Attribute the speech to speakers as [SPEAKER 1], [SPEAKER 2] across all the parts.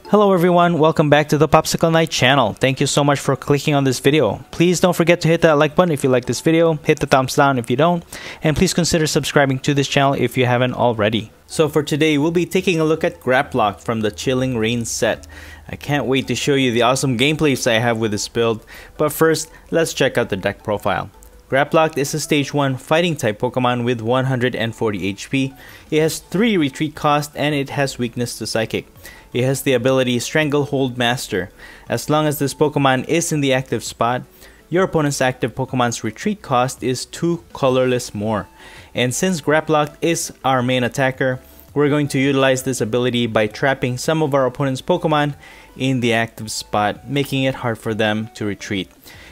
[SPEAKER 1] Hello everyone, welcome back to the Popsicle Knight channel. Thank you so much for clicking on this video. Please don't forget to hit that like button if you like this video, hit the thumbs down if you don't, and please consider subscribing to this channel if you haven't already. So for today, we'll be taking a look at Graplock from the Chilling Reign set. I can't wait to show you the awesome gameplays I have with this build, but first, let's check out the deck profile. Graplock is a stage 1 fighting type Pokemon with 140 HP. It has 3 retreat cost and it has weakness to Psychic. It has the ability Stranglehold Master. As long as this Pokemon is in the active spot, your opponent's active Pokemon's retreat cost is 2 colorless more. And since Graplock is our main attacker, we're going to utilize this ability by trapping some of our opponent's Pokemon in the active spot, making it hard for them to retreat.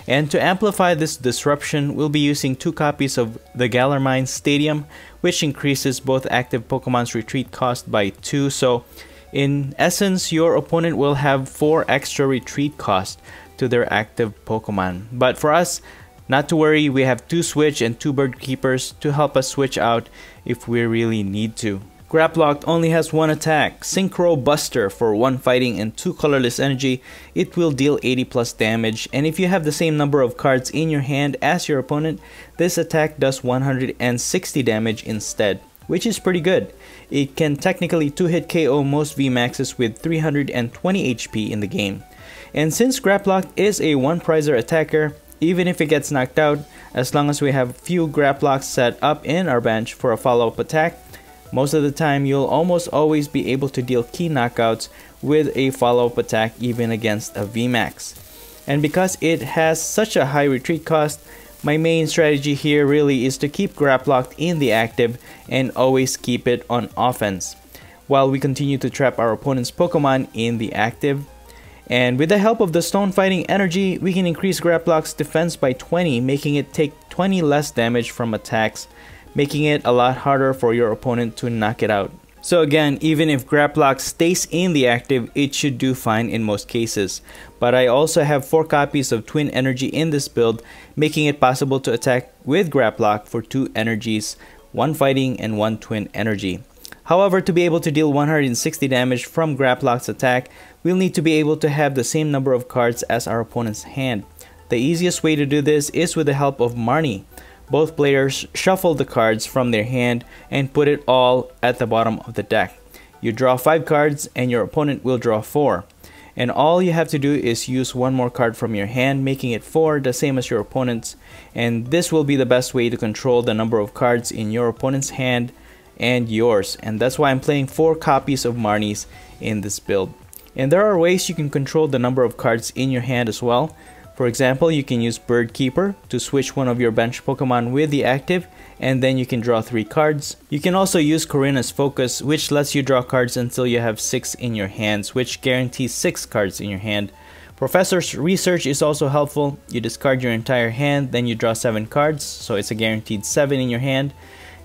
[SPEAKER 1] And to amplify this disruption, we'll be using 2 copies of the Galar Mines Stadium, which increases both active Pokemon's retreat cost by 2. So in essence, your opponent will have 4 extra retreat cost to their active Pokemon. But for us, not to worry, we have 2 Switch and 2 Bird Keepers to help us switch out if we really need to. Graplock only has 1 attack, Synchro Buster for 1 fighting and 2 colorless energy. It will deal 80 plus damage, and if you have the same number of cards in your hand as your opponent, this attack does 160 damage instead, which is pretty good. It can technically 2-hit KO most VMAXs with 320 HP in the game. And since Graplock is a 1-prizer attacker, even if it gets knocked out, as long as we have few Graplocks set up in our bench for a follow-up attack, most of the time you'll almost always be able to deal key knockouts with a follow-up attack even against a VMAX. And because it has such a high retreat cost, my main strategy here really is to keep Graplock in the active and always keep it on offense, while we continue to trap our opponent's Pokemon in the active. And with the help of the Stone Fighting Energy, we can increase Graplock's defense by 20, making it take 20 less damage from attacks, making it a lot harder for your opponent to knock it out. So again, even if Graplock stays in the active, it should do fine in most cases. But I also have 4 copies of Twin Energy in this build, making it possible to attack with Graplock for 2 energies, 1 fighting and 1 Twin Energy. However, to be able to deal 160 damage from Graplock's attack, we'll need to be able to have the same number of cards as our opponent's hand. The easiest way to do this is with the help of Marnie. Both players shuffle the cards from their hand and put it all at the bottom of the deck. You draw 5 cards and your opponent will draw 4. And all you have to do is use 1 more card from your hand, making it 4, the same as your opponent's. And this will be the best way to control the number of cards in your opponent's hand and yours. And that's why I'm playing 4 copies of Marnies in this build. And there are ways you can control the number of cards in your hand as well. For example, you can use Bird Keeper to switch one of your bench Pokemon with the active, and then you can draw 3 cards. You can also use Korrina's Focus, which lets you draw cards until you have 6 in your hands, which guarantees 6 cards in your hand. Professor's Research is also helpful. You discard your entire hand, then you draw 7 cards, so it's a guaranteed 7 in your hand.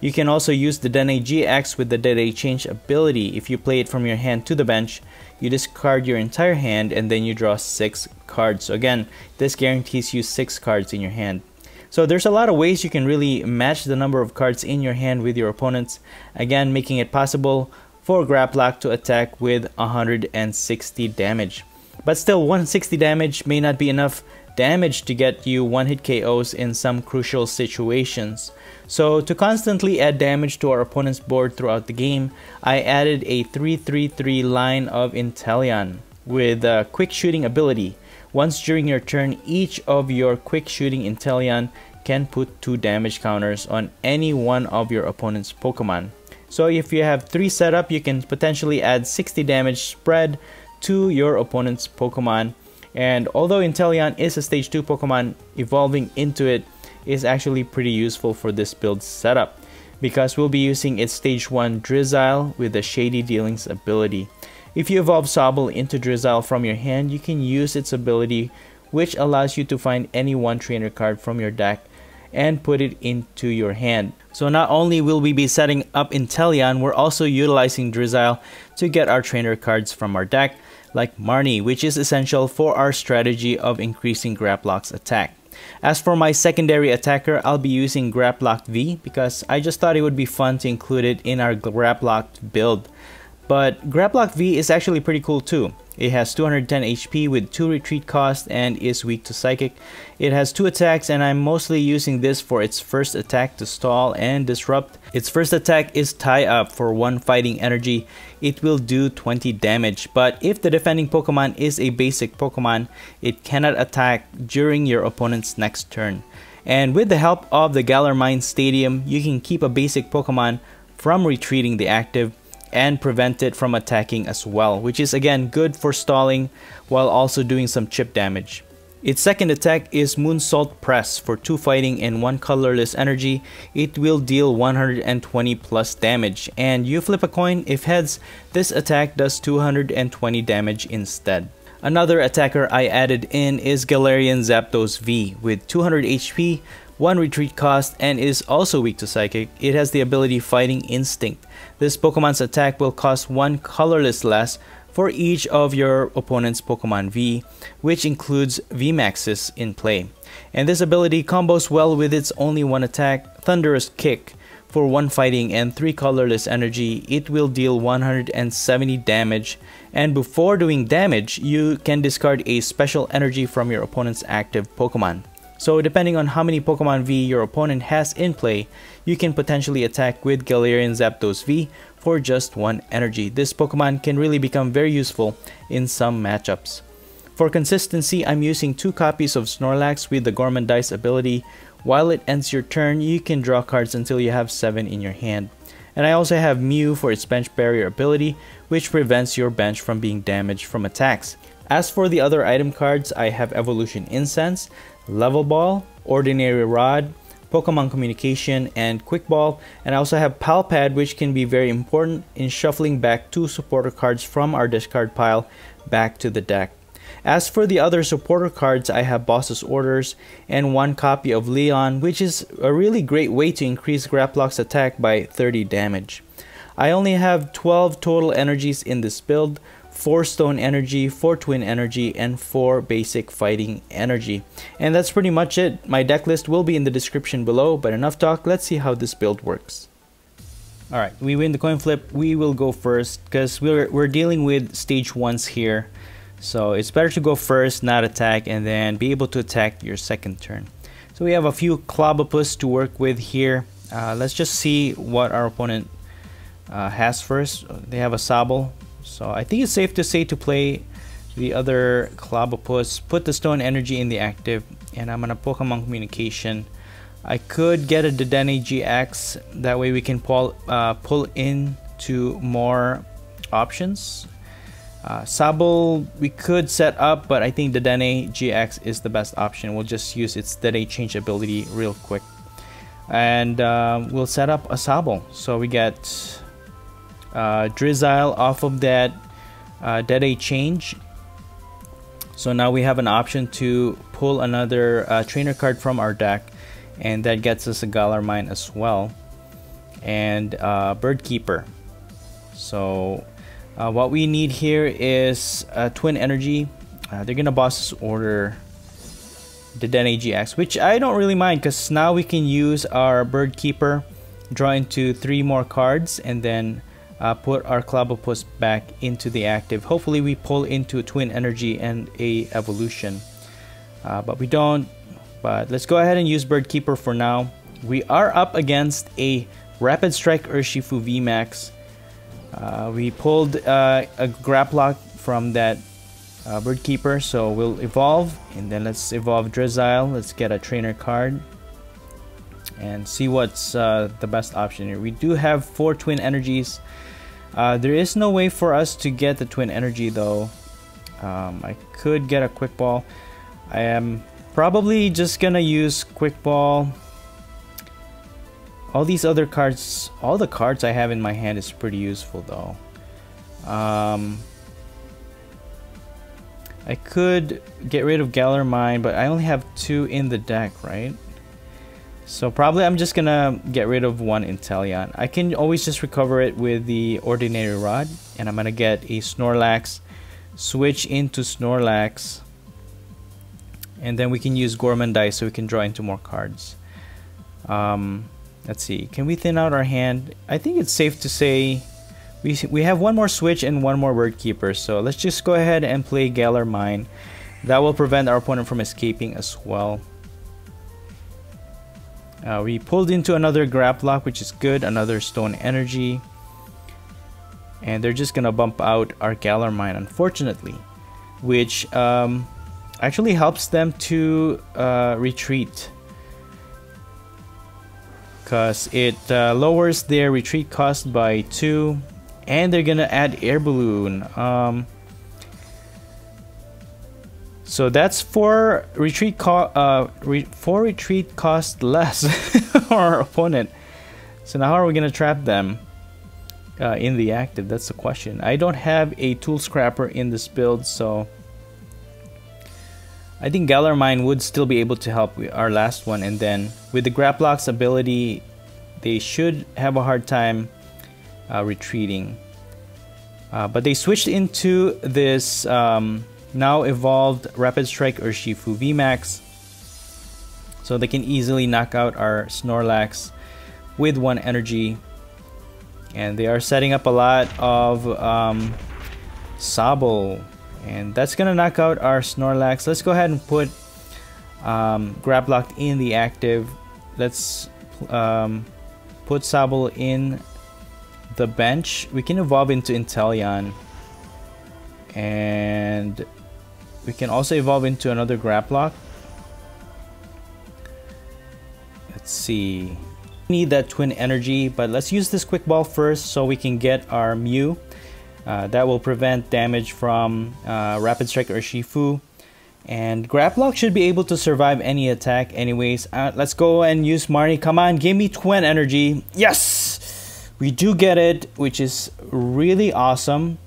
[SPEAKER 1] You can also use the Dene GX with the Dene Change ability. If you play it from your hand to the bench, you discard your entire hand and then you draw 6 cards. So again, this guarantees you 6 cards in your hand. So there's a lot of ways you can really match the number of cards in your hand with your opponents, again making it possible for Graplock to attack with 160 damage. But still, 160 damage may not be enough damage to get you 1-hit KOs in some crucial situations. So to constantly add damage to our opponent's board throughout the game, I added a 3-3-3 line of Inteleon with a quick shooting ability. Once during your turn, each of your quick shooting Inteleon can put 2 damage counters on any one of your opponent's Pokemon. So if you have 3 set up, you can potentially add 60 damage spread to your opponent's Pokemon. And although Inteleon is a stage 2 Pokemon, evolving into it is actually pretty useful for this build setup, because we'll be using its stage 1 Drizzile with the Shady Dealings ability. If you evolve Sobble into Drizzile from your hand, you can use its ability, which allows you to find any 1 trainer card from your deck and put it into your hand. So not only will we be setting up Inteleon, we're also utilizing Drizzile to get our trainer cards from our deck, like Marnie, which is essential for our strategy of increasing Graplock's attack. As for my secondary attacker, I'll be using Graplock V because I just thought it would be fun to include it in our Graplock build. But Graplock V is actually pretty cool too. It has 210 HP with 2 retreat cost and is weak to psychic. It has 2 attacks, and I'm mostly using this for its first attack to stall and disrupt. Its first attack is tie up for 1 fighting energy. It will do 20 damage, but if the defending Pokemon is a basic Pokemon, it cannot attack during your opponent's next turn. And with the help of the Galar Mine Stadium, you can keep a basic Pokemon from retreating the active and prevent it from attacking as well, which is again good for stalling while also doing some chip damage. Its second attack is Moonsault Press for 2 fighting and 1 colorless energy. It will deal 120 plus damage, and you flip a coin. If heads, this attack does 220 damage instead. Another attacker I added in is Galarian Zapdos V with 200 HP, 1 retreat cost, and is also weak to psychic. It has the ability Fighting Instinct. This Pokemon's attack will cost 1 colorless less for each of your opponent's Pokemon V, which includes VMAXs in play. And this ability combos well with its only 1 attack, Thunderous Kick. For 1 fighting and 3 colorless energy, it will deal 170 damage, and before doing damage, you can discard a special energy from your opponent's active Pokemon. So depending on how many Pokemon V your opponent has in play, you can potentially attack with Galarian Zapdos V for just 1 energy. This Pokemon can really become very useful in some matchups. For consistency, I'm using 2 copies of Snorlax with the Gourmandize ability. While it ends your turn, you can draw cards until you have 7 in your hand. And I also have Mew for its Bench Barrier ability, which prevents your bench from being damaged from attacks. As for the other item cards, I have Evolution Incense, Level Ball, Ordinary Rod, Pokemon Communication, and Quick Ball. And I also have Pal Pad, which can be very important in shuffling back 2 supporter cards from our discard pile back to the deck. As for the other supporter cards, I have Boss's Orders and 1 copy of Leon, which is a really great way to increase Grapplock's attack by 30 damage. I only have 12 total energies in this build, 4 Stone Energy, 4 Twin Energy, and 4 Basic Fighting Energy. And that's pretty much it. My deck list will be in the description below, but enough talk, let's see how this build works. Alright, we win the coin flip. We will go first because we're dealing with stage 1s here. So it's better to go first, not attack, and then be able to attack your second turn. So we have a few Clobopus to work with here. Let's just see what our opponent has first. They have a Sobble. So I think it's safe to say to play the other Clobopus, put the Stone Energy in the active, and I'm gonna Pokemon Communication. I could get a Dedenne GX, that way we can pull into more options. Sobble we could set up, but I think Dedenne GX is the best option. We'll just use its Dedenne change ability real quick, and we'll set up a Sobble. So we get Drizzile off of that Dedenne change. So now we have an option to pull another trainer card from our deck, and that gets us a Galar Mine as well, and Bird Keeper. So what we need here is Twin Energy. They're gonna Boss's Order Dedenne GX, which I don't really mind because now we can use our Bird Keeper, draw into 3 more cards, and then put our Clobopus back into the active. Hopefully we pull into a Twin Energy and a Evolution, but we don't. But let's go ahead and use Bird Keeper for now. We are up against a Rapid Strike Urshifu VMAX. We pulled a Grapplock from that Bird Keeper, so we'll evolve, and then let's evolve Drizzile. Let's get a trainer card and see what's the best option here. We do have 4 Twin Energies. There is no way for us to get the Twin Energy though. I could get a Quick Ball. I am probably just gonna use Quick Ball. All these other cards, all the cards I have in my hand is pretty useful though. I could get rid of Galar Mine, but I only have 2 in the deck, right? So probably I'm just gonna get rid of 1 Inteleon. I can always just recover it with the Ordinary Rod, and I'm gonna get a Snorlax, switch into Snorlax, and then we can use Gourmandize so we can draw into more cards. Let's see, can we thin out our hand? I think it's safe to say We have one more switch and one more Bird Keeper, so let's just go ahead and play Galar Mine. That will prevent our opponent from escaping as well. We pulled into another Graplock, which is good, another Stone Energy. And they're just gonna bump out our Galar Mine, unfortunately, which actually helps them to retreat, because it lowers their retreat cost by 2, and they're gonna add Air Balloon. So that's 4 retreat cost less for our opponent. So now how are we gonna trap them in the active? That's the question. I don't have a Tool Scrapper in this build, so I think Galar Mine would still be able to help our last one, and then with the Graplock's ability, they should have a hard time retreating. But they switched into this now evolved Rapid Strike Urshifu VMAX, so they can easily knock out our Snorlax with 1 energy. And they are setting up a lot of Sobble, and that's gonna knock out our Snorlax. Let's go ahead and put Graplock in the active. Let's put Sobble in the bench. We can evolve into Inteleon, and we can also evolve into another Graplock. Let's see. Need that Twin Energy, but let's use this Quick Ball first so we can get our Mew. That will prevent damage from Rapid Strike Urshifu, and Graplock should be able to survive any attack anyways. Let's go and use Marnie. Come on, give me Twin Energy. Yes, we do get it, which is really awesome.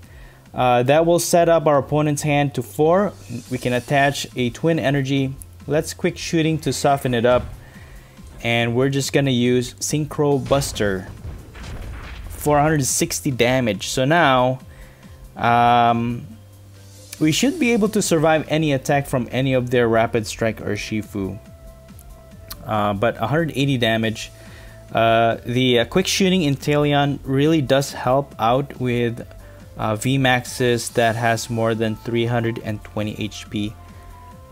[SPEAKER 1] That will set up our opponent's hand to 4. We can attach a Twin Energy. Let's Quick Shooting to soften it up. And we're just gonna use Synchro Buster. 460 damage. So now, we should be able to survive any attack from any of their Rapid Strike Urshifu. But 180 damage. The Quick Shooting Inteleon really does help out with VMAXs that has more than 320 HP.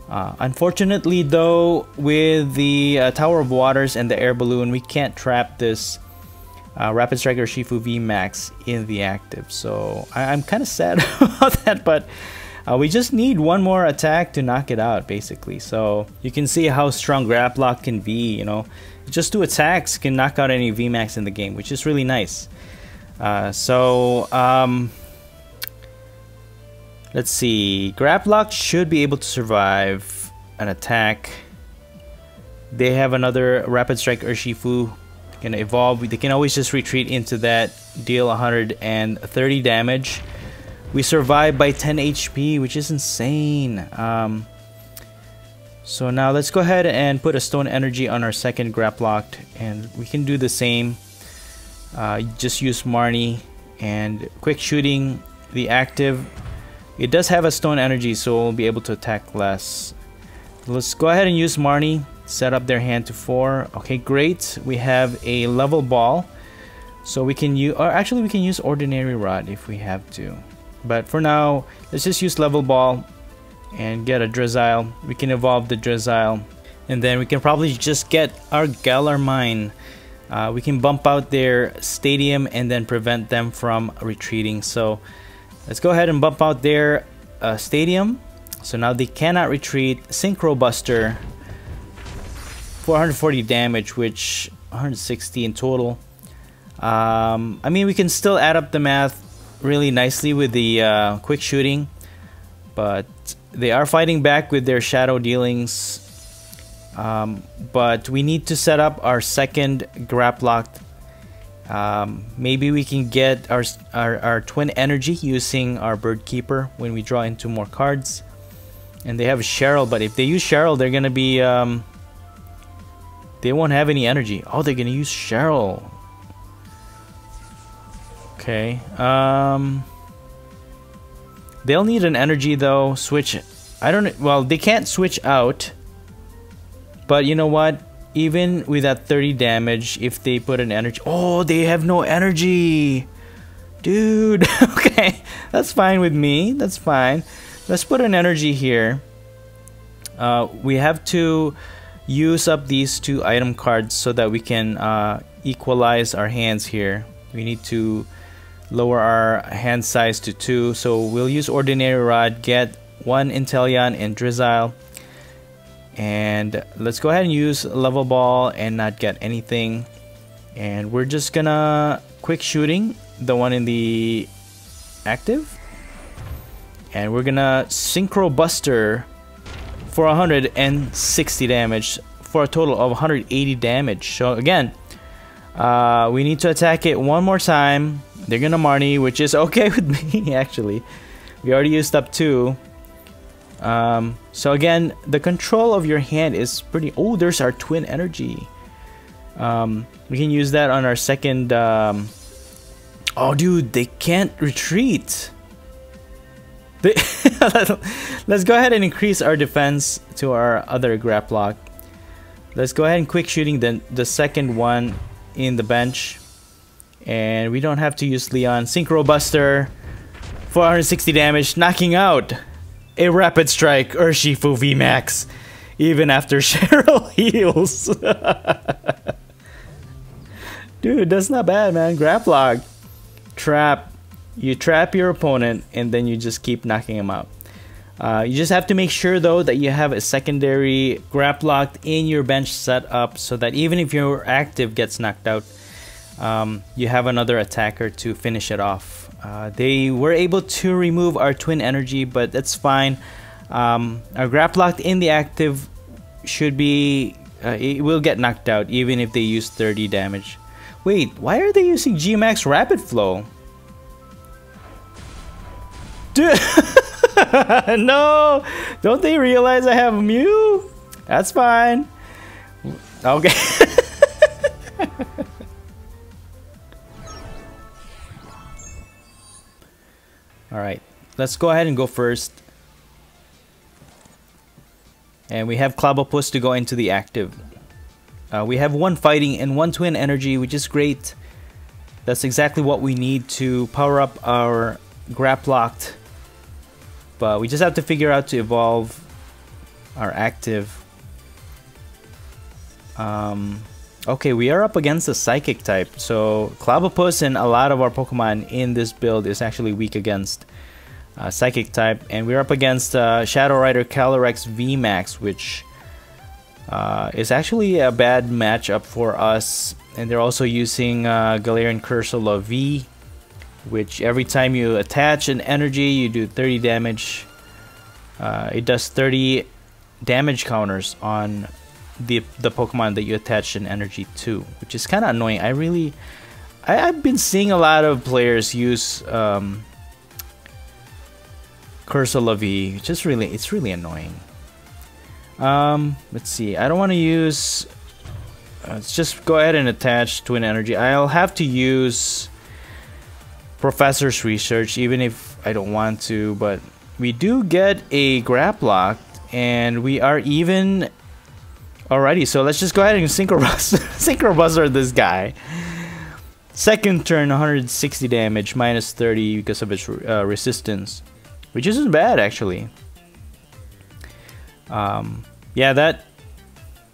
[SPEAKER 1] Unfortunately though, with the Tower of Waters and the Air Balloon, we can't trap this Rapid Strike Urshifu VMAX in the active. So I'm kind of sad about that, but we just need one more attack to knock it out, basically. So you can see how strong Graplock can be, you know. Just 2 attacks can knock out any VMAX in the game, which is really nice. Let's see. Graplock should be able to survive an attack. They have another Rapid Strike Urshifu. Gonna evolve. They can always just retreat into that, deal 130 damage. We survive by 10 HP, which is insane. So now let's go ahead and put a Stone Energy on our second Graplock, and we can do the same. Just use Marnie and Quick Shooting the active. It does have a Stone Energy, so we'll be able to attack less. Let's go ahead and use Marnie. Set up their hand to 4. Okay, great. We have a Level Ball, so we can use, or actually we can use Ordinary Rod if we have to. But for now, let's just use Level Ball and get a Drizzile. We can evolve the Drizzile, and then we can probably just get our Galar Mine. We can bump out their Stadium and then prevent them from retreating. So let's go ahead and bump out their Stadium. So now they cannot retreat. Synchro Buster, 440 damage, which 160 in total. I mean, we can still add up the math really nicely with the Quick Shooting, but they are fighting back with their Shadow dealings. But we need to set up our second Graplock. Maybe we can get our Twin Energy using our Bird Keeper when we draw into more cards. And they have Cheryl, but if they use Cheryl, they're gonna be they won't have any energy. Oh, they're gonna use Cheryl. Okay. They'll need an energy though. Switch. I don't. Well, they can't switch out. But you know what? Even with that 30 damage, if they put an energy, oh, they have no energy. Dude, okay, that's fine with me. That's fine. Let's put an energy here. We have to use up these 2 item cards so that we can equalize our hands here. We need to lower our hand size to 2. So we'll use Ordinary Rod, get 1 Inteleon and Drizzile. And let's go ahead and use Level Ball and not get anything. And we're just gonna quick shooting the one in the active. And we're gonna Synchro Buster for 160 damage for a total of 180 damage. So again, we need to attack it one more time. They're gonna Marnie, which is okay with me actually. We already used up 2. So again, the control of your hand is pretty... Oh, there's our twin energy. We can use that on our second... Oh, dude, they can't retreat. Let's go ahead and increase our defense to our other Graplock. Let's go ahead and quick shooting the second one in the bench. And we don't have to use Leon. Synchro Buster, 460 damage, knocking out a Rapid Strike Urshifu VMAX even after Cheryl heals. Dude, that's not bad, man. Graplock. Trap. You trap your opponent and then you just keep knocking him out. You just have to make sure though that you have a secondary Graplock in your bench set up so that even if your active gets knocked out, you have another attacker to finish it off. They were able to remove our twin energy, but that's fine. Our Graplock in the active should be... it will get knocked out even if they use 30 damage. Wait, why are they using G-Max Rapid Flow? Dude, no! Don't they realize I have Mew? That's fine. Okay. Alright, let's go ahead and go first. And we have Clobbopus to go into the active. We have 1 fighting and 1 twin energy, which is great. That's exactly what we need to power up our Graplocked. But we just have to figure out to evolve our active. Okay, we are up against a Psychic type. So Clobbopus and a lot of our Pokemon in this build is actually weak against Psychic type. And we're up against Shadow Rider Calyrex VMAX, which is actually a bad matchup for us. And they're also using Galarian Cursula V, which every time you attach an energy, you do 30 damage. It does 30 damage counters on the Pokemon that you attach an energy to, which is kind of annoying. I've been seeing a lot of players use Cursula V. It's really annoying. Let's see. I don't want to use... let's just go ahead and attach Twin Energy. I'll have to use Professor's Research even if I don't want to, but we do get a Graplock and we are even already. So let's just go ahead and Synchro Buster this guy. Second turn, 160 damage, minus 30 because of its resistance, which isn't bad actually. Yeah, that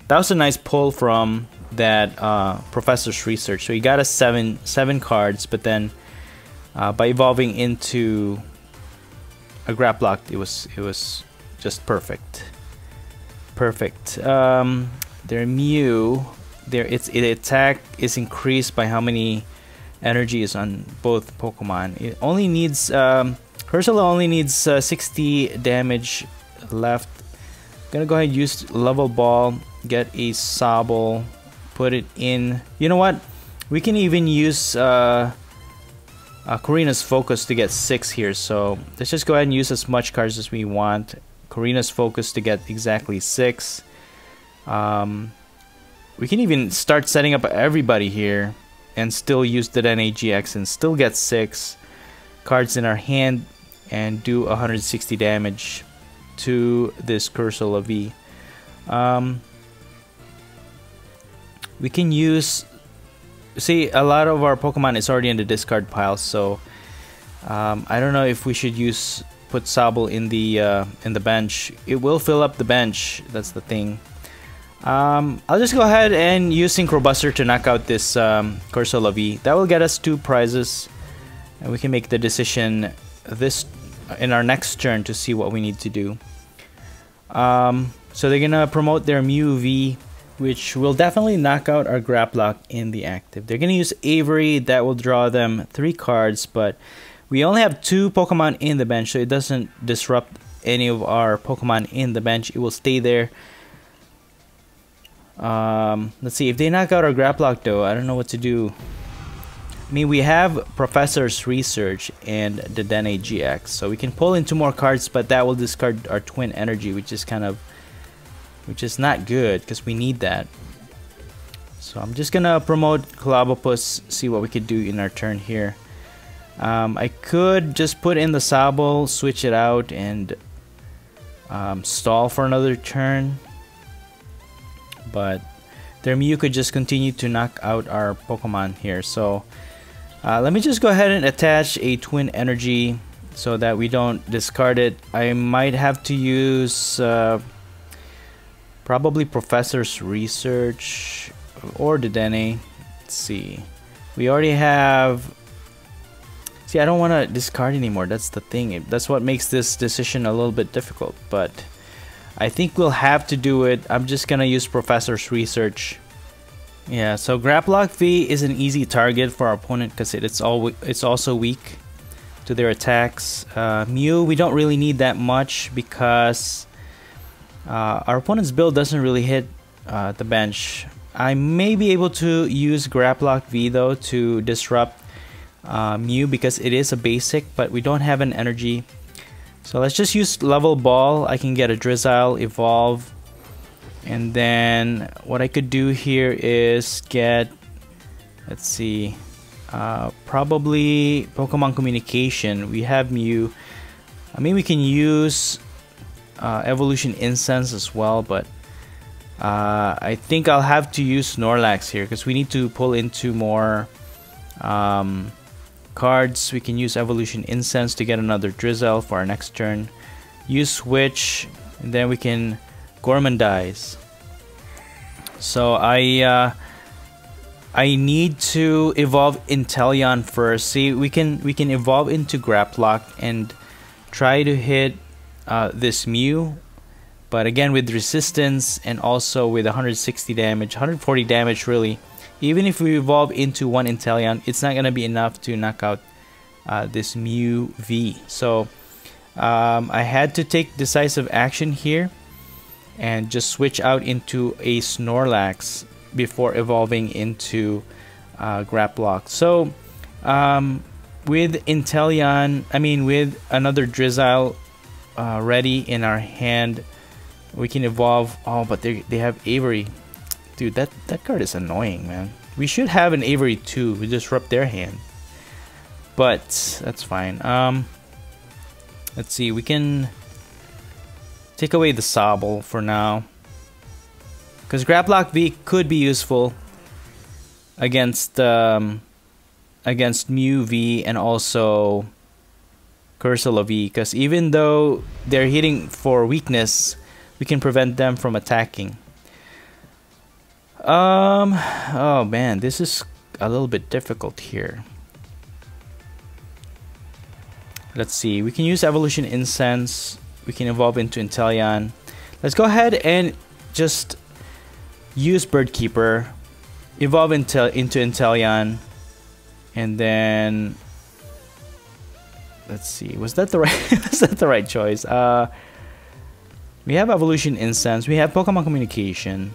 [SPEAKER 1] was a nice pull from that Professor's Research. So he got us seven cards, but then by evolving into a Graplock, it was just perfect. Their Mew, its attack is increased by how many energy is on both Pokemon. It only needs Ursula only needs 60 damage left. Gonna go ahead and use Level Ball, get a Sobble, put it in. You know what? We can even use Korrina's Focus to get 6 here. So let's just go ahead and use as much cards as we want. Korrina's Focus to get exactly 6. We can even start setting up everybody here and still use the NAGX and still get 6 cards in our hand and do 160 damage to this Cursula V. We can use... See, a lot of our Pokemon is already in the discard pile, so I don't know if we should put Sobble in the bench. It will fill up the bench. That's the thing. I'll just go ahead and use Synchro Buster to knock out this Corsola V. That will get us 2 prizes, and we can make the decision in our next turn to see what we need to do. So they're gonna promote their Mew V, which will definitely knock out our Graplock in the active. They're gonna use Avery. That will draw them 3 cards, but we only have 2 Pokemon in the bench, so it doesn't disrupt any of our Pokemon in the bench. It will stay there. Let's see, if they knock out our Graplock though, I don't know what to do. I mean, we have Professor's Research and the Dedenne GX, so we can pull in 2 more cards, but that will discard our Twin Energy, which is not good because we need that. So I'm just gonna promote Clobbopus, see what we could do in our turn here. I could just put in the Sobble, switch it out, and stall for another turn. But their Mew could just continue to knock out our Pokemon here. So let me just go ahead and attach a Twin Energy so that we don't discard it. I might have to use probably Professor's Research or Dedenne. Let's see. We already have... See, I don't want to discard anymore. That's the thing. That's what makes this decision a little bit difficult. But I think we'll have to do it. I'm just gonna use Professor's Research. Yeah, so Graplock V is an easy target for our opponent because it's also weak to their attacks. Mew, we don't really need that much because our opponent's build doesn't really hit the bench. I may be able to use Graplock V though to disrupt Mew because it is a basic, but we don't have an energy. So let's just use Level Ball. I can get a Drizzile, Evolve, and then what I could do here is get, let's see, probably Pokemon Communication. We have Mew. I mean, we can use Evolution Incense as well, but I think I'll have to use Snorlax here because we need to pull into more cards. We can use Evolution Incense to get another Drizzile for our next turn. Use Switch, and then we can Gourmandize. So I need to evolve Inteleon first. See, we can evolve into Graplock and try to hit this Mew, but again with resistance and also with 160 damage, 140 damage really. Even if we evolve into 1 Inteleon, it's not gonna be enough to knock out this Mew V. So I had to take decisive action here and just switch out into a Snorlax before evolving into Graplock. So with Inteleon, I mean with another Drizzile ready in our hand, we can evolve. Oh, but they have Avery. Dude, that card is annoying, man. We should have an Avery too. We disrupt their hand, but that's fine. Let's see. We can take away the Sobble for now, because Graplock V could be useful against against Mew V and also Corsola V. Because even though they're hitting for weakness, we can prevent them from attacking. Oh man, this is a little bit difficult here. Let's see, we can use Evolution Incense, we can evolve into Inteleon. Let's go ahead and just use Birdkeeper, evolve into Inteleon, and then let's see, was that the right choice? We have Evolution Incense, we have Pokemon Communication.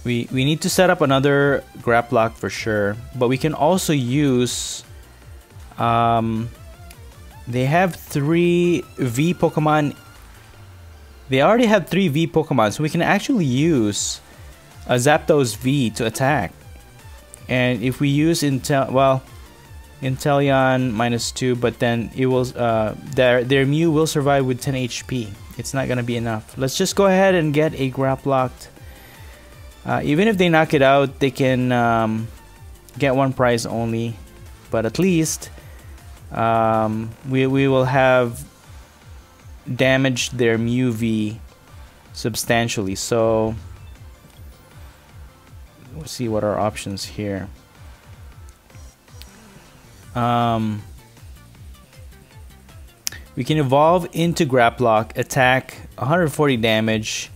[SPEAKER 1] We need to set up another Graplock for sure, but we can also use they have 3 V Pokemon. They already have 3 V Pokemon, so we can actually use a Zapdos V to attack. And if we use Inteleon -2, but then it will their Mew will survive with 10 HP. It's not gonna be enough. Let's just go ahead and get a Graplock. Even if they knock it out, they can get 1 prize only. but at least we will have damaged their Mu V substantially. So let's see what our options here. We can evolve into Graplock, attack 140 damage,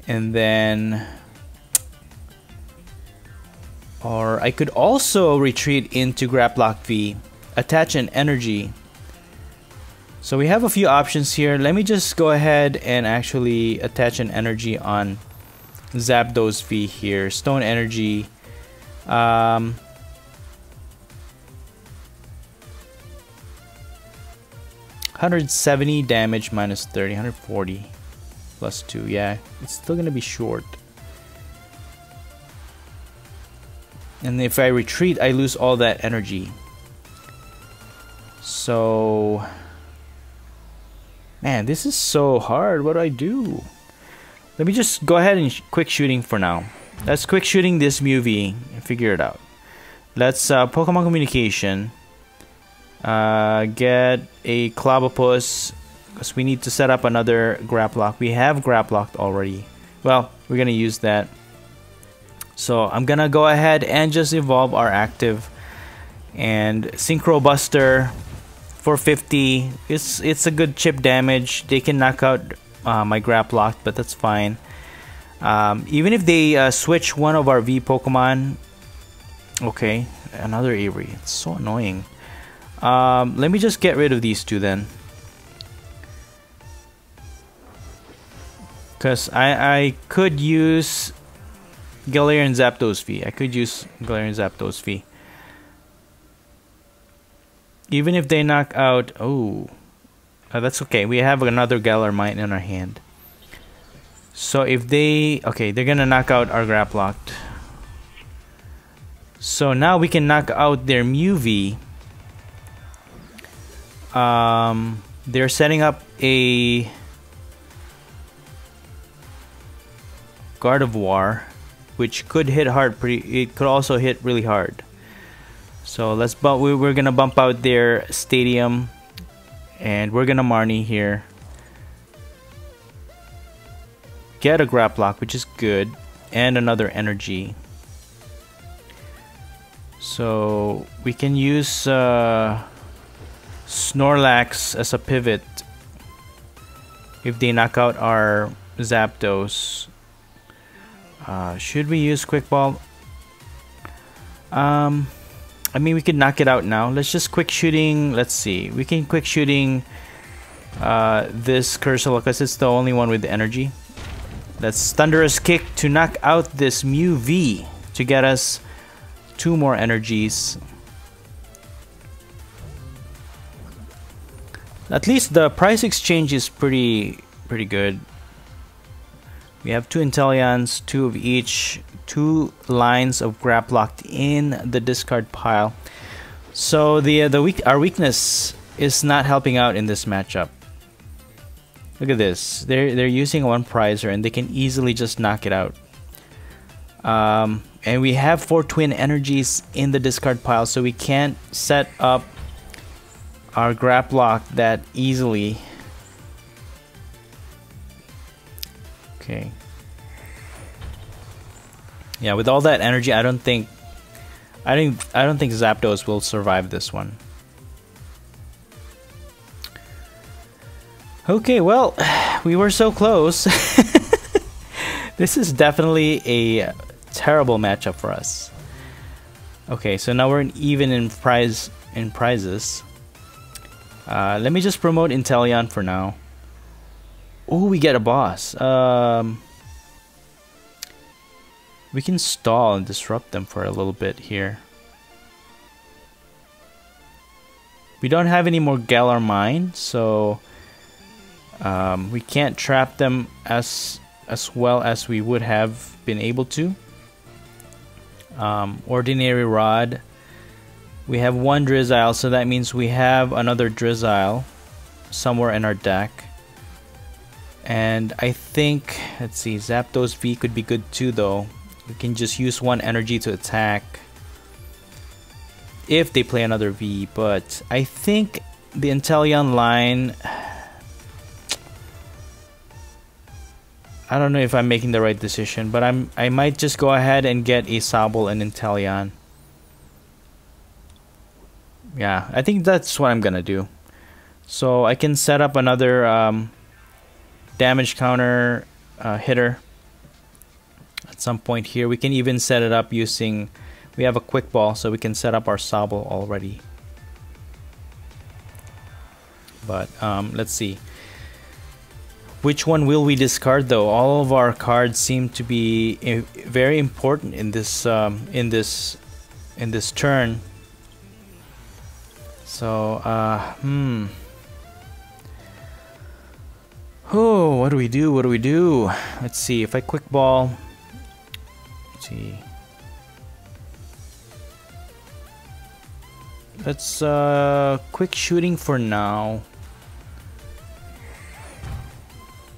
[SPEAKER 1] and then, or I could also retreat into Graplock V, attach an energy. So we have a few options here. Let me just go ahead and actually attach an energy on Zapdos V here. Stone energy. 170 damage minus 30, 140 plus 2. Yeah, it's still gonna be short. And if I retreat, I lose all that energy. So, man, this is so hard. What do I do? Let me just go ahead and quick shooting for now. Let's quick shooting this Mu V and figure it out. Let's Pokemon communication. Get a Clobbopus, because we need to set up another Graplock. We have Graplocked already. Well, we're gonna use that. So I'm gonna go ahead and just evolve our active and Synchro Buster for 50. It's a good chip damage. They can knock out my Graplock, but that's fine. Even if they switch one of our V Pokemon. Okay, another Avery. It's so annoying. Let me just get rid of these two then, because I could use Galarian Zapdos V. I could use Galarian Zapdos V. Even if they knock out... Oh, that's okay. We have another Galarmite in our hand. So if they... Okay, they're gonna knock out our Graplocked. So now we can knock out their Mu V. They're setting up a Gardevoir, which could hit hard. It could also hit really hard. So let's bump. We're gonna bump out their Stadium, and we're gonna Marnie here. Get a Graplock, which is good, and another energy. So we can use Snorlax as a pivot if they knock out our Zapdos. Should we use Quick Ball? I mean, we could knock it out now. Let's just quick shooting. Let's see. We can quick shooting this Cursor because it's the only one with the energy. Let's Thunderous Kick to knock out this Mu V to get us 2 more energies. At least the price exchange is pretty good. We have 2 Inteleons, 2 of each, 2 lines of Graplocked in the discard pile. So our weakness is not helping out in this matchup. Look at this. They're using one Prizer and they can easily just knock it out. And we have 4 Twin Energies in the discard pile, so we can't set up our Graplock that easily. Okay. Yeah, with all that energy, I don't think Zapdos will survive this one. Okay, well, we were so close. This is definitely a terrible matchup for us. Okay, so now we're even in prizes. Let me just promote Inteleon for now. Oh, we get a boss. We can stall and disrupt them for a little bit here. We don't have any more Galar Mine, so we can't trap them as well as we would have been able to. Ordinary Rod. We have 1 Drizzile, so that means we have another Drizzile somewhere in our deck. And I think, let's see, Zapdos V could be good too though. We can just use 1 energy to attack. if they play another V, but I think the Inteleon line, I don't know if I'm making the right decision, but I might just go ahead and get a Sobble and Inteleon. Yeah, I think that's what I'm gonna do. So I can set up another damage counter hitter at some point here. We can even set it up using, we have a quick ball, so we can set up our Sobble already. But let's see. Which one will we discard though? All of our cards seem to be very important in this turn. So oh, what do we do? What do we do? Let's see. If I quick ball, let's see. Let's quick shooting for now.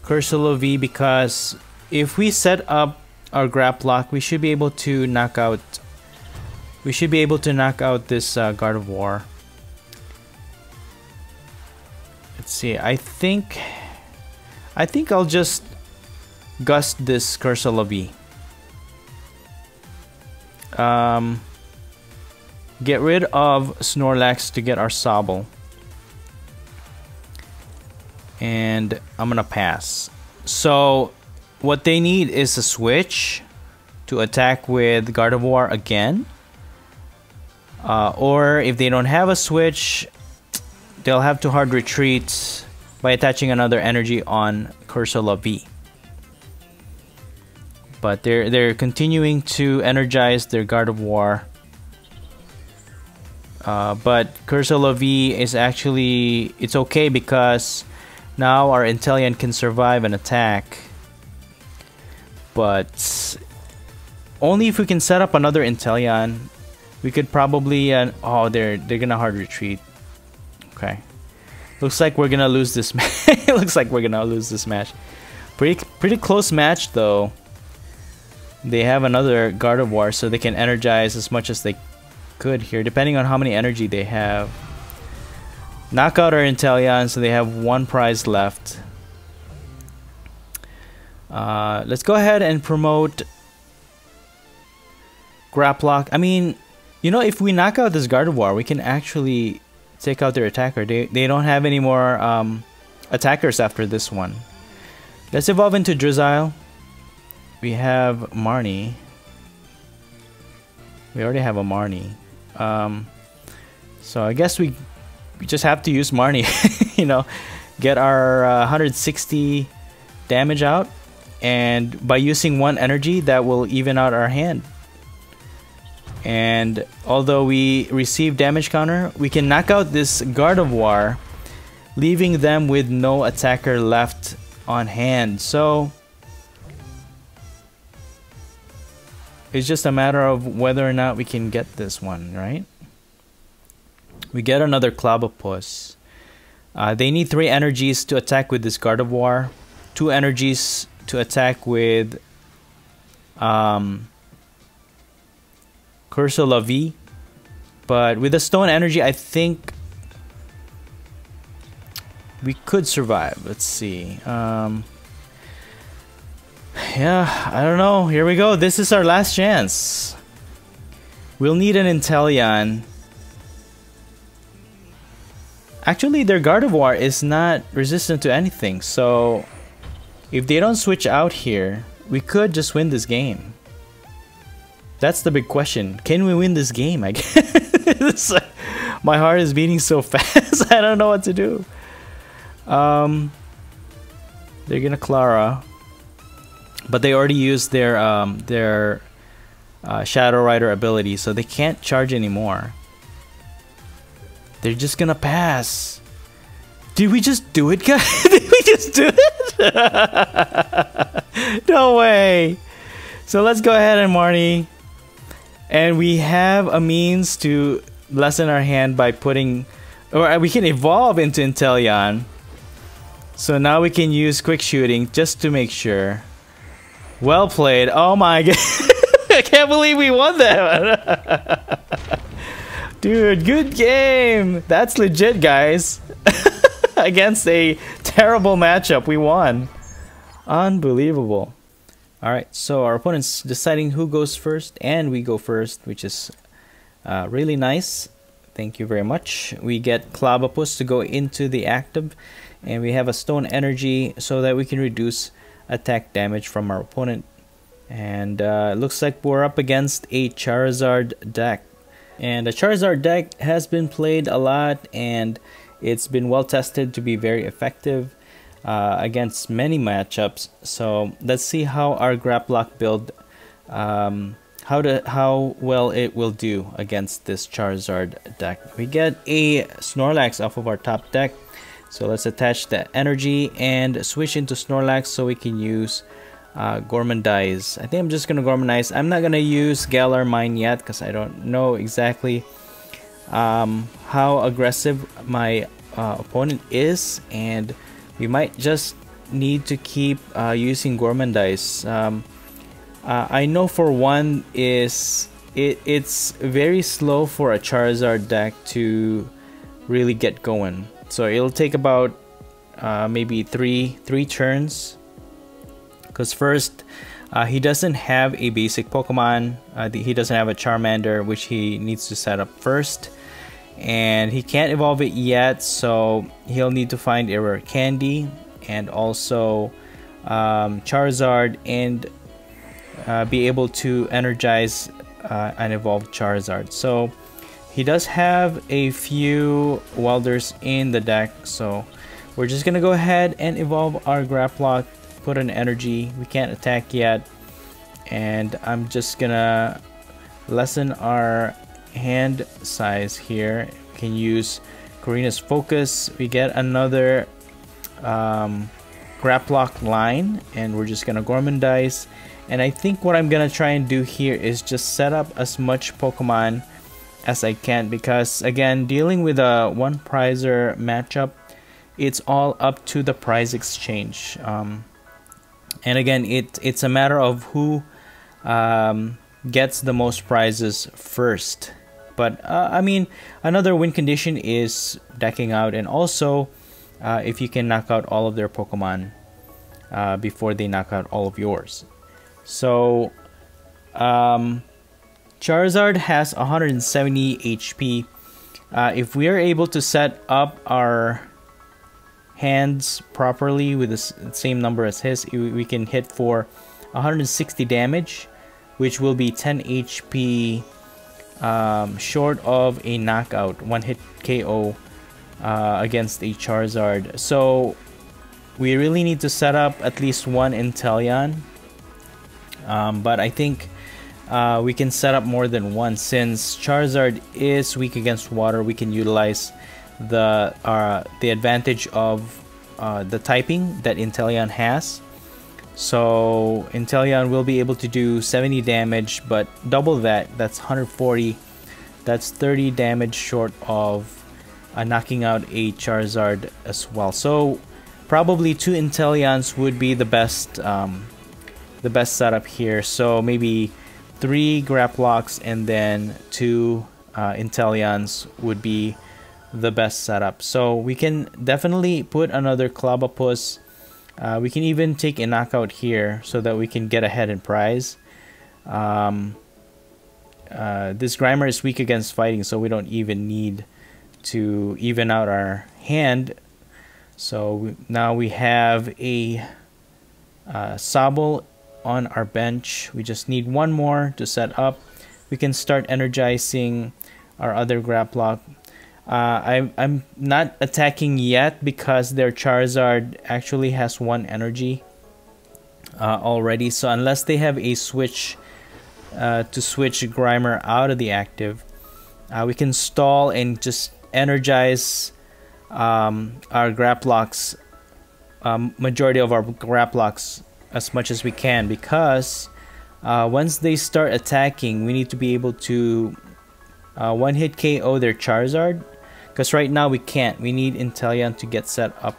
[SPEAKER 1] Cursola V, because if we set up our Graplock, we should be able to knock out. We should be able to knock out this Gardevoir. Let's see. I think I'll just gust this Cursola V. Get rid of Snorlax to get our Sobble. And I'm gonna pass. So what they need is a switch to attack with Gardevoir again, or if they don't have a switch, they'll have to hard retreat by attaching another energy on Cursola V. But they're continuing to energize their Gardevoir. But Cursola V is actually, it's okay because now our Inteleon can survive an attack. But only if we can set up another Inteleon, we could probably oh, they're gonna hard retreat. Okay. Looks like we're gonna lose this match. Looks like we're gonna lose this match. Pretty close match though. They have another Gardevoir, so they can energize as much as they could here, depending on how many energy they have. Knock out our Inteleon, so they have one prize left. Let's go ahead and promote Graplock. I mean, you know, if we knock out this Gardevoir, we can actually take out their attacker. They don't have any more attackers after this one. Let's evolve into Drizzile. We have Marnie. We already have a Marnie. So I guess we just have to use Marnie. You know, get our 160 damage out, and by using one energy, that will even out our hand. And although we receive damage counter, we can knock out this Gardevoir, leaving them with no attacker left on hand. So it's just a matter of whether or not we can get this one, right? We get another Clobbopus. They need 3 energies to attack with this Gardevoir, 2 energies to attack with Cursola V. But with the stone energy, I think we could survive. Let's see. Yeah, I don't know. Here we go. This is our last chance. We'll need an Inteleon. Actually, their Gardevoir is not resistant to anything, so if they don't switch out here, we could just win this game. That's the big question. Can we win this game? I guess. My heart is beating so fast. I don't know what to do. They're gonna Clara, but they already used their Shadow Rider ability, so they can't charge anymore. They're just gonna pass. Did we just do it, guys? Did we just do it? No way. So let's go ahead and Marnie. And we have a means to lessen our hand by putting, or we can evolve into Inteleon. So now we can use quick shooting just to make sure. Well played. Oh my god. I can't believe we won that. Dude, good game! That's legit, guys. Against a terrible matchup, we won. Unbelievable. Alright, so our opponent's deciding who goes first, and we go first, which is really nice. Thank you very much. We get Clobbopus to go into the active, and we have a stone energy so that we can reduce attack damage from our opponent. And it looks like we're up against a Charizard deck. And the Charizard deck has been played a lot, and it's been well tested to be very effective against many matchups. So let's see how our Graplock build, how well it will do against this Charizard deck. We get a Snorlax off of our top deck. So let's attach the energy and switch into Snorlax so we can use Gormandize. I think I'm just gonna Gormandize. I'm not gonna use Galar Mine yet because I don't know exactly how aggressive my opponent is, and we might just need to keep using Gormandize. I know for one it's very slow for a Charizard deck to really get going. So it'll take about maybe three turns. Because first, he doesn't have a basic Pokemon. He doesn't have a Charmander, which he needs to set up first. And he can't evolve it yet, so he'll need to find a rare candy and also Charizard, and be able to energize an evolved Charizard. So he does have a few welders in the deck, so we're just gonna go ahead and evolve our Graplock. Put an energy. We can't attack yet, and I'm just gonna lessen our hand size here. We can use Korrina's Focus. We get another Graplock line, and we're just gonna Gormandize. And I think what I'm gonna try and do here is just set up as much Pokemon as I can, because again, dealing with a one prizer matchup, it's all up to the prize exchange. And again, it's a matter of who gets the most prizes first. But I mean, another win condition is decking out, and also if you can knock out all of their Pokemon before they knock out all of yours. So Charizard has 170 HP. If we are able to set up our hands properly with the same number as his, we can hit for 160 damage, which will be 10 HP short of a knockout, one hit KO against a Charizard. So we really need to set up at least one Inteleon, but I think we can set up more than one. Since Charizard is weak against water, we can utilize the advantage of the typing that Inteleon has. So Inteleon will be able to do 70 damage, but double that, that's 140. That's 30 damage short of knocking out a Charizard as well. So probably two Inteleons would be the best setup here. So maybe 3 Graplocks and then 2 Inteleons would be the best setup. So we can definitely put another Clobbopus. We can even take a knockout here so that we can get ahead in prize. This Grimer is weak against fighting, so we don't even need to even out our hand. So now we have a Sobble on our bench. We just need one more to set up. We can start energizing our other Graplock. I'm not attacking yet because their Charizard actually has 1 energy already. So unless they have a switch to switch Grimer out of the active, we can stall and just energize our Graplocks, majority of our Graplocks as much as we can, because once they start attacking, we need to be able to one-hit KO their Charizard, because right now we can't. We need Inteleon to get set up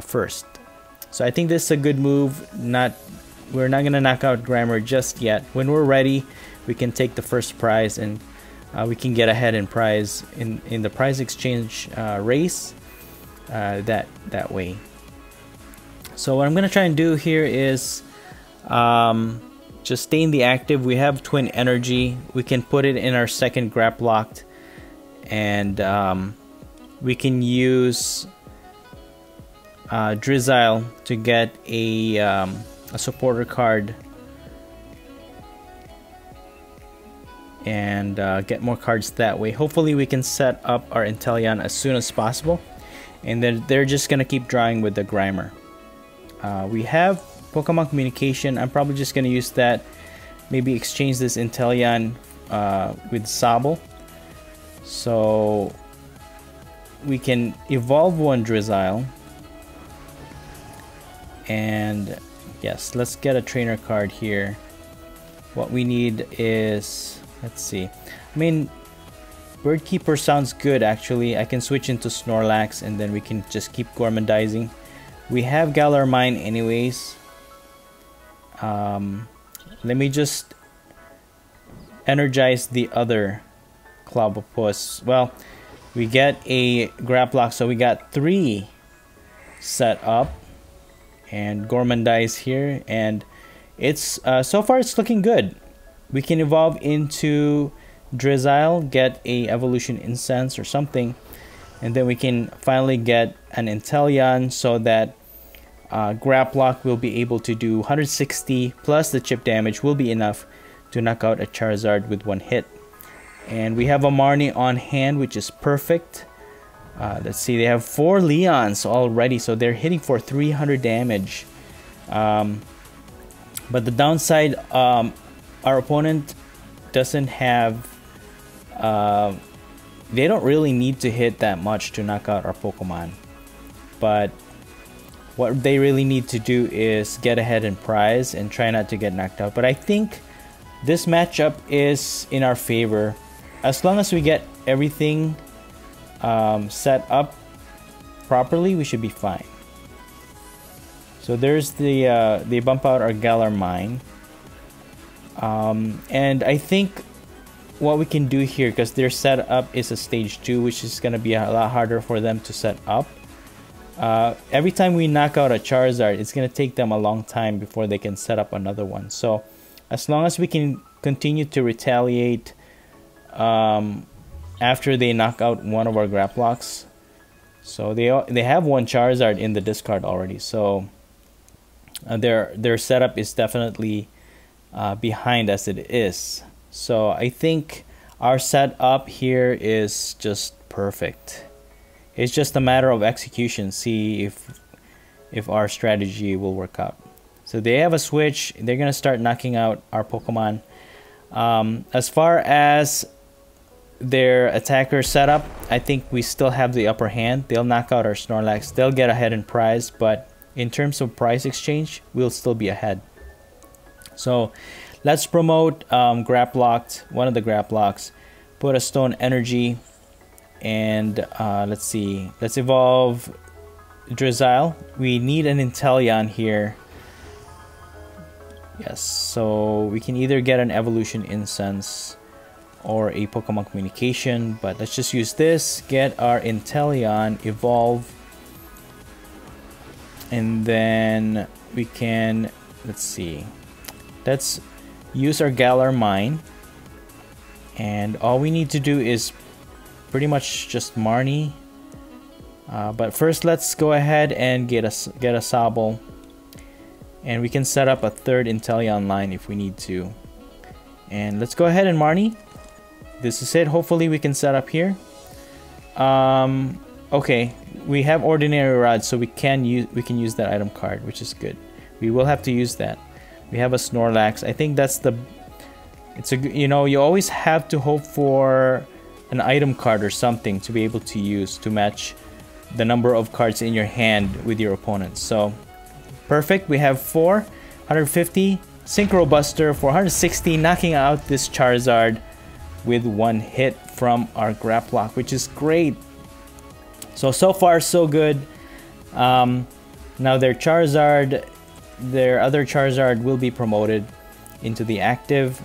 [SPEAKER 1] first. So I think this is a good move. We're not gonna knock out Grimer just yet. When we're ready, we can take the first prize and we can get ahead in prize in the prize exchange race that way. So what I'm gonna try and do here is just stay in the active. We have twin energy. We can put it in our second grab locked, and we can use Drizzile to get a supporter card and get more cards that way. Hopefully we can set up our Inteleon as soon as possible, and then they're just gonna keep drawing with the Grimer. We have Pokemon Communication. I'm probably just gonna use that, maybe exchange this Inteleon with Sobble, so we can evolve one Drizzile. And yes, let's get a trainer card here. What we need is, let's see, I mean, Birdkeeper sounds good actually. I can switch into Snorlax and then we can just keep Gormandizing. We have Galar Mine anyways. Let me just energize the other Clobbopus. Well, we get a Graplock, so we got 3 set up. And Gormandize here, and it's so far it's looking good. We can evolve into Drizzile, get a evolution incense or something, and then we can finally get an Inteleon, so that Graplock will be able to do 160 plus the chip damage will be enough to knock out a Charizard with 1 hit. And we have a Marnie on hand, which is perfect. Let's see, they have 4 Leons already, so they're hitting for 300 damage. But the downside, our opponent doesn't have, they don't really need to hit that much to knock out our Pokemon. But what they really need to do is get ahead in prize and try not to get knocked out. But I think this matchup is in our favor. As long as we get everything set up properly, we should be fine. So there's the they bump out our Galar Mine, and I think what we can do here, because their setup is a stage 2, which is going to be a lot harder for them to set up. Every time we knock out a Charizard, it's going to take them a long time before they can set up another one. So as long as we can continue to retaliate after they knock out one of our Graplocks. So they have 1 Charizard in the discard already, so their setup is definitely behind as it is. So I think our setup here is just perfect. It's just a matter of execution, see if our strategy will work out. So they have a switch, they're gonna start knocking out our Pokemon. As far as their attacker setup, I think we still have the upper hand. They'll knock out our Snorlax, they'll get ahead in prize, but in terms of prize exchange, we'll still be ahead. So let's promote Graplocked, one of the Graplocks, put a Stone Energy, and let's see, let's evolve Drizzile. We need an Inteleon here. Yes, so we can either get an Evolution Incense or a Pokemon Communication, but let's just use this, get our Inteleon, evolve, and then we can, let's see, let's use our Galar Mine, and all we need to do is pretty much just Marnie, but first let's go ahead and get a Sobble, and we can set up a 3rd Inteleon line if we need to. And let's go ahead and Marnie. This is it. Hopefully we can set up here. Okay, we have Ordinary Rod, so we can use that item card, which is good. We will have to use that. We have a Snorlax. I think that's the, it's a, you know, you always have to hope for an item card or something to be able to use to match the number of cards in your hand with your opponent. So perfect. We have 4, 150, Synchro Buster, 460, knocking out this Charizard with 1 hit from our Graplock, which is great. So far so good. Now their Charizard, their other Charizard will be promoted into the active.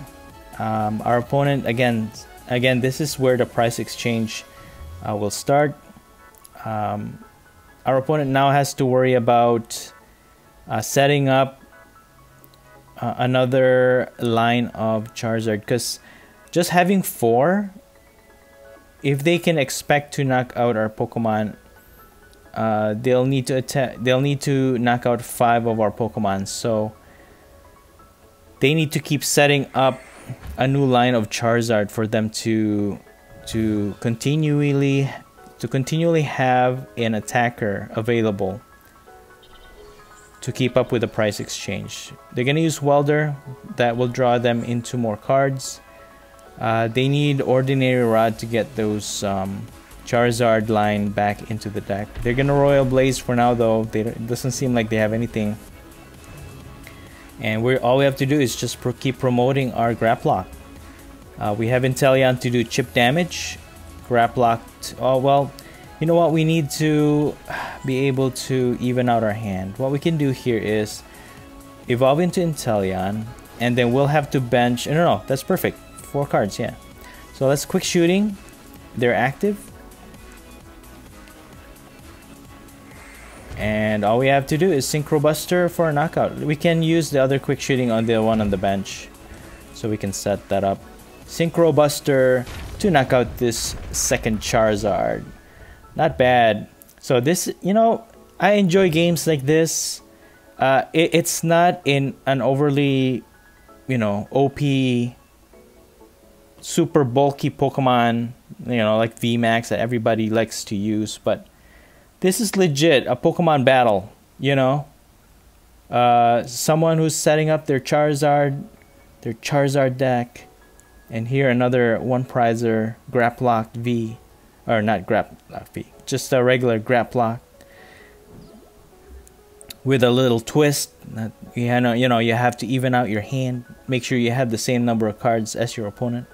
[SPEAKER 1] Our opponent, again, again, this is where the price exchange will start. Our opponent now has to worry about setting up another line of Charizard, because just having 4, if they can expect to knock out our Pokemon, they'll need to knock out 5 of our Pokemon. So they need to keep setting up a new line of Charizard for them to continually have an attacker available to keep up with the price exchange. They're gonna use Welder, that will draw them into more cards. They need Ordinary Rod to get those Charizard line back into the deck. They're gonna Royal Blaze for now though. It doesn't seem like they have anything. And all we have to do is just keep promoting our Graplock. We have Inteleon to do chip damage. Graplock, oh well, you know what, we need to be able to even out our hand. What we can do here is evolve into Inteleon, and then we'll have to bench, no, that's perfect, 4 cards, yeah. So let's quick shooting, they're active. And all we have to do is Synchro Buster for a knockout. We can use the other quick shooting on the one on the bench, so we can set that up. Synchro Buster to knock out this second Charizard. Not bad. So this, you know, I enjoy games like this. It's not in an overly, you know, OP, super bulky Pokemon, you know, like VMAX that everybody likes to use, but this is legit a Pokemon battle, you know. Someone who's setting up their Charizard deck, and here another one prizer Graplock V, or not Graplock V, just a regular Graplock with a little twist. You know, you have to even out your hand, make sure you have the same number of cards as your opponent.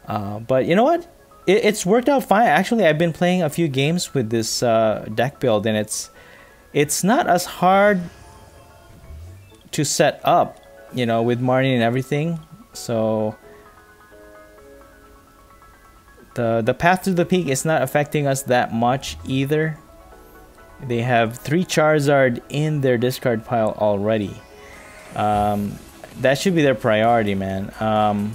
[SPEAKER 1] But you know what? It's worked out fine. Actually, I've been playing a few games with this deck build, and it's not as hard to set up, you know, with Marnie and everything. So the path to the peak is not affecting us that much either. They have 3 Charizard in their discard pile already. That should be their priority, man.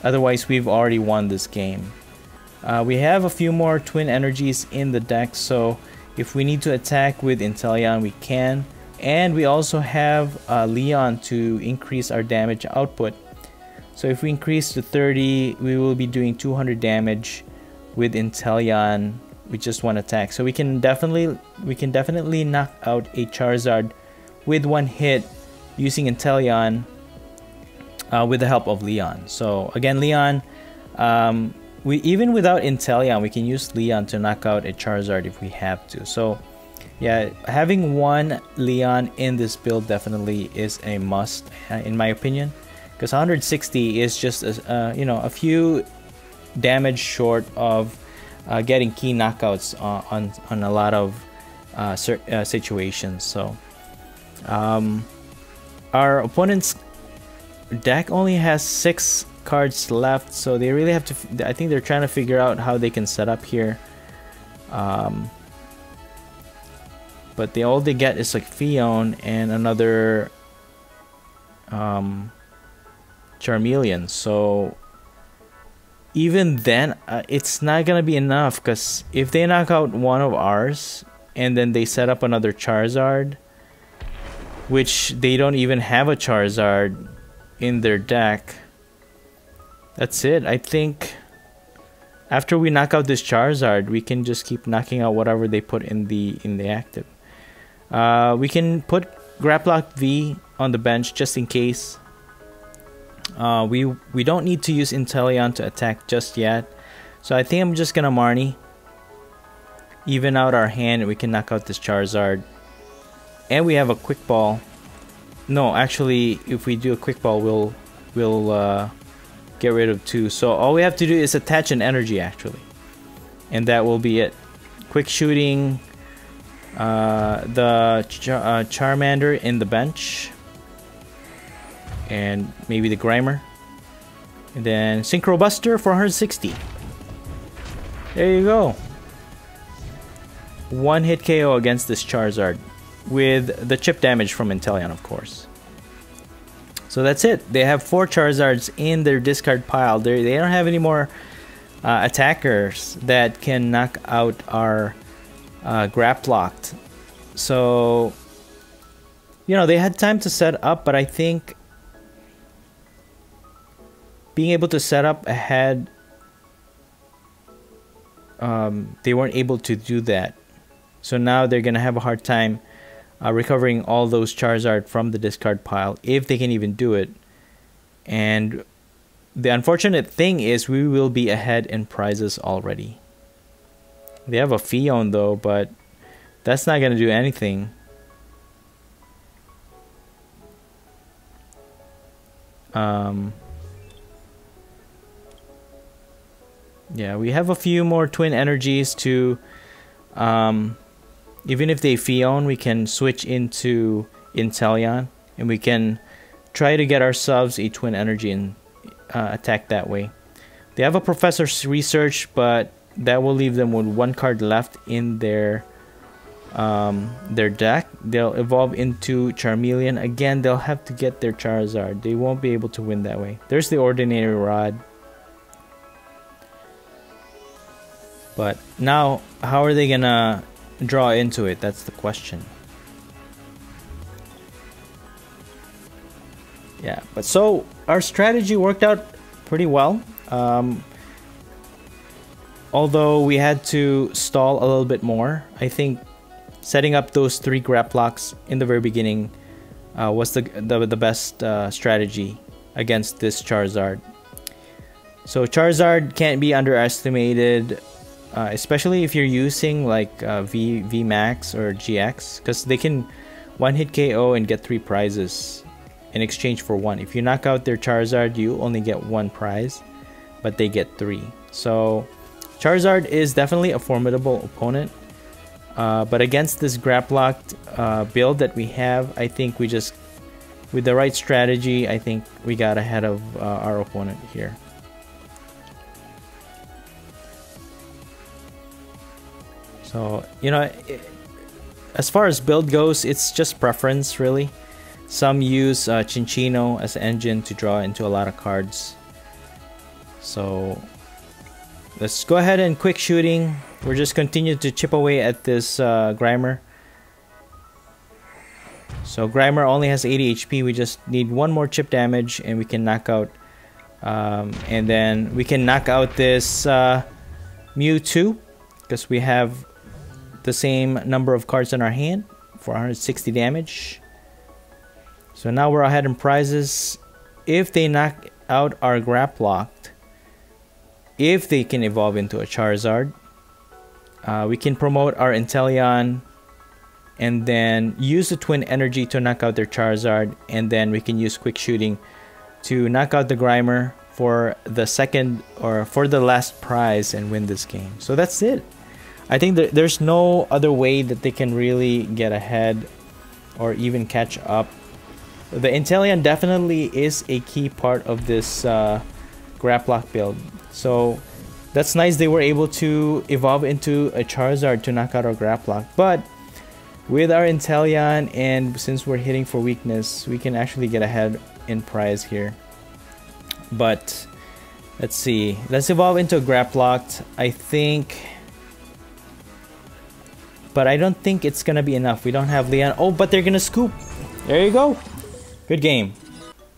[SPEAKER 1] Otherwise, we've already won this game. We have a few more Twin Energies in the deck, so if we need to attack with Inteleon, we can. And we also have Leon to increase our damage output. So if we increase to 30, we will be doing 200 damage with Inteleon with just 1 attack. So we can definitely knock out a Charizard with 1 hit using Inteleon. With the help of Leon. So again, Leon, we even without Inteleon, we can use Leon to knock out a Charizard if we have to. So yeah, having 1 Leon in this build definitely is a must, in my opinion, because 160 is just you know, a few damage short of getting key knockouts on a lot of situations. So our opponent's deck only has 6 cards left, so they really have to, I think they're trying to figure out how they can set up here. But all they get is like Fion and another Charmeleon. So even then, it's not gonna be enough, because if they knock out one of ours and then they set up another Charizard, which they don't even have a Charizard in their deck, that's it. I think after we knock out this Charizard, we can just keep knocking out whatever they put in the active. We can put Graplock V on the bench just in case. We don't need to use Inteleon to attack just yet, so I think I'm just gonna Marnie, even out our hand, and we can knock out this Charizard. And we have a Quick Ball. No, actually, if we do a Quick Ball, we'll get rid of 2. So all we have to do is attach an energy, actually, and that will be it. Quick shooting the Charmander in the bench, and maybe the Grimer. And then Synchro Buster for 160. There you go. One hit KO against this Charizard with the chip damage from Inteleon, of course. So that's it. They have 4 Charizards in their discard pile. They don't have any more attackers that can knock out our Graplocked. So, you know, they had time to set up, but I think being able to set up ahead, they weren't able to do that. So now they're gonna have a hard time recovering all those Charizard from the discard pile, if they can even do it. And the unfortunate thing is we will be ahead in prizes already. They have a Fion though, but that's not gonna do anything. Yeah, we have a few more twin energies to even if they Fion, we can switch into Inteleon and we can try to get ourselves a twin energy and attack that way. They have a Professor's Research, but that will leave them with 1 card left in their deck. They'll evolve into Charmeleon. Again, they'll have to get their Charizard. They won't be able to win that way. There's the Ordinary Rod. But now, how are they gonna draw into it? That's the question. Yeah, but so our strategy worked out pretty well. Although we had to stall a little bit more. I think setting up those 3 Graplocks in the very beginning was the best strategy against this Charizard. So Charizard can't be underestimated. Especially if you're using like VMAX or GX, because they can 1-hit KO and get 3 prizes in exchange for 1. If you knock out their Charizard, you only get 1 prize, but they get 3. So Charizard is definitely a formidable opponent, but against this Graplocked build that we have, I think we just, with the right strategy, I think we got ahead of our opponent here. So, you know, as far as build goes, it's just preference, really. Some use Cinccino as an engine to draw into a lot of cards. So, let's go ahead and quick shooting. We're just continue to chip away at this Grimer. So, Grimer only has 80 HP. We just need 1 more chip damage and we can knock out. And then we can knock out this Mewtwo, because we have the same number of cards in our hand for 160 damage. So now we're ahead in prizes. If they knock out our Graplocked, if they can evolve into a Charizard, we can promote our Inteleon and then use the twin energy to knock out their Charizard, and then we can use quick shooting to knock out the Grimer for the second or for the last prize and win this game. So that's it. I think that there's no other way that they can really get ahead or even catch up. The Inteleon definitely is a key part of this Graplock build. So that's nice they were able to evolve into a Charizard to knock out our Graplock. But with our Inteleon, and since we're hitting for weakness, we can actually get ahead in prize here. But let's see. Let's evolve into a Graplocked. I think... But I don't think it's gonna be enough. We don't have Leon. Oh, but they're gonna scoop. There you go. Good game.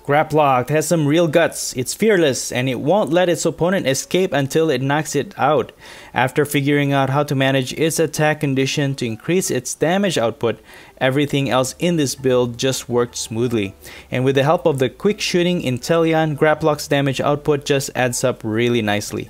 [SPEAKER 1] Graplocked has some real guts. It's fearless and it won't let its opponent escape until it knocks it out. After figuring out how to manage its attack condition to increase its damage output, everything else in this build just worked smoothly. And with the help of the quick shooting Inteleon, Graplock's damage output just adds up really nicely.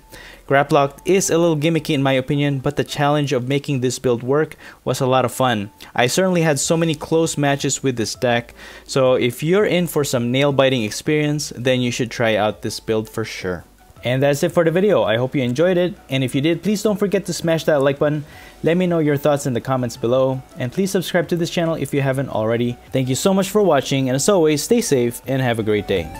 [SPEAKER 1] Graplocked is a little gimmicky in my opinion, but the challenge of making this build work was a lot of fun. I certainly had so many close matches with this deck, so if you're in for some nail-biting experience, then you should try out this build for sure. And that's it for the video. I hope you enjoyed it, and if you did, please don't forget to smash that like button. Let me know your thoughts in the comments below, and please subscribe to this channel if you haven't already. Thank you so much for watching, and as always, stay safe and have a great day.